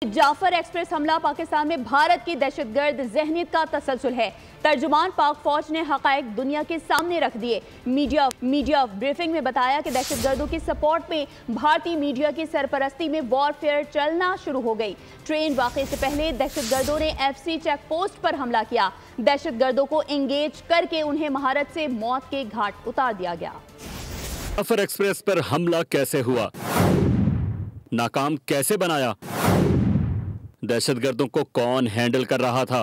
Jafar express हमला पाकिस्तान में भारत की दहशतगर्द ज़हनियत का तसलसल है। तर्जुमान पाक फौज ने हक़ाइक़ दुनिया के सामने रख दिए। मीडिया ब्रीफिंग में बताया कि दहशतगर्दों की सपोर्ट में भारतीय मीडिया की सरपरस्ती में वॉरफेयर चलना शुरू हो गई। ट्रेन वाक़े से पहले दहशतगर्दों ने FC चेक पोस्ट पर हमला किया। दहशतगर्दों को एंगेज करके उन्हें महारत से मौत के घाट उतार दिया गया। जाफर एक्सप्रेस पर हमला कैसे हुआ, नाकाम कैसे बनाया, दहशतगर्दों को कौन हैंडल कर रहा था।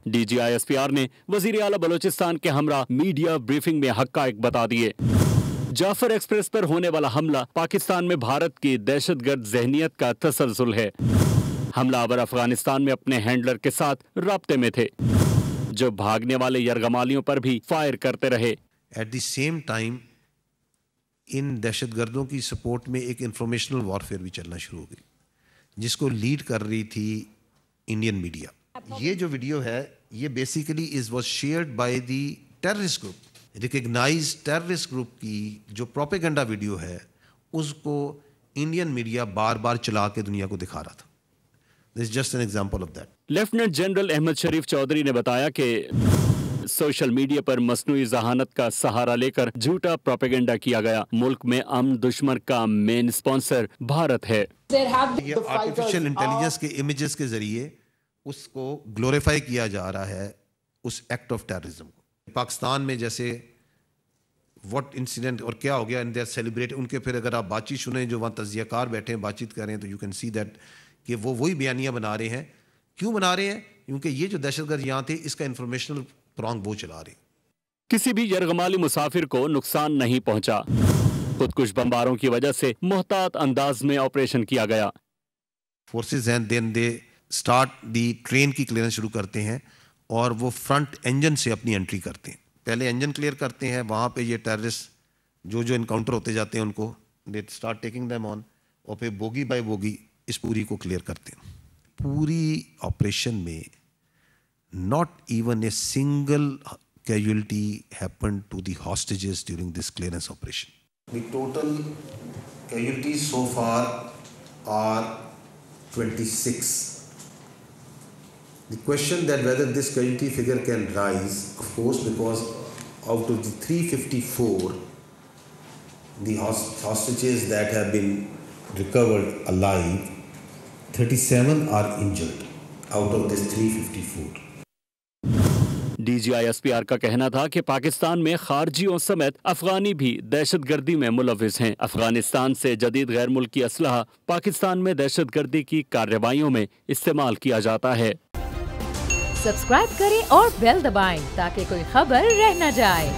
DGISPR ने वजीर आला बलोचिस्तान के हमरा मीडिया ब्रीफिंग में हक़ाइक़ बता दिए। जाफर एक्सप्रेस पर होने वाला हमला पाकिस्तान में भारत की दहशतगर्द ज़हनियत का तसलसल है। हमलावर अफगानिस्तान में अपने हैंडलर के साथ राब्ते में थे, जो भागने वाले यरगमालियों पर भी फायर करते रहे। एट द सेम टाइम इन दहशतगर्दों की सपोर्ट में एक इंफॉर्मेशनल वॉरफेयर भी चलना शुरू हो गई, जिसको लीड कर रही थी इंडियन मीडिया। ये जो वीडियो है ये basically was shared by the terrorist group, recognised terrorist group की जो प्रोपेगेंडा वीडियो है उसको इंडियन मीडिया बार बार चला के दुनिया को दिखा रहा था। This is just an example of that. Lieutenant general Ahmed Sharif Chaudhry ने बताया कि सोशल मीडिया पर मसनूई जहानत का सहारा लेकर झूठा प्रोपेगेंडा किया गया। मुल्क में अमन दुश्मन का मेन स्पॉन्सर भारत है। ये आर्टिफिशियल इंटेलिजेंस के इमेजेस के जरिए उसको ग्लोरीफाई किया जा रहा है, उस एक्ट ऑफ टेररिज्म को। पाकिस्तान में जैसे व्हाट इंसिडेंट और क्या हो गया, एंड दे आर सेलिब्रेट उनके। फिर अगर आप बातचीत सुने, जो वहाँ तज़ियाकार बैठे हैं बातचीत कर रहे हैं, तो यू कैन सी दैट कि वो वही बयानियाँ बना रहे हैं। क्यों बना रहे हैं? क्योंकि ये जो दहशतगर्द यहाँ थे इसका इंफॉर्मेशनल प्रॉन्ग वो चला रहे। किसी भी यरगमाली मुसाफिर को नुकसान नहीं पहुंचा। खुदकुश बमबारों की वजह से मोहतात अंदाज में ऑपरेशन किया गया। फोर्सेस हैं, then they start the train की क्लियरेंस शुरू करते हैं और वो फ्रंट इंजन से अपनी एंट्री करते हैं। पहले इंजन क्लियर करते हैं, वहाँ पे ये टेररिस्ट जो इनकाउंटर होते जाते हैं उनको they start taking them on, और फिर बोगी बाय बोगी इस पूरी को क्लियर करते हैं। पूरी ऑपरेशन में not even a single casualty happened to the hostages during this clearance operation. The total casualties so far are 26. The question that whether this casualty figure can rise, of course, because out of the 354, the hostages that have been recovered alive, 37 are injured out of this 354. DGISPR का कहना था कि पाकिस्तान में खारजियों समेत अफगानी भी दहशतगर्दी में मुलविस हैं। अफगानिस्तान से जदीद गैर मुल्की असलहा पाकिस्तान में दहशतगर्दी की कार्रवाइयों में इस्तेमाल किया जाता है। सब्सक्राइब करें और बेल दबाएं ताकि कोई खबर रह न जाए।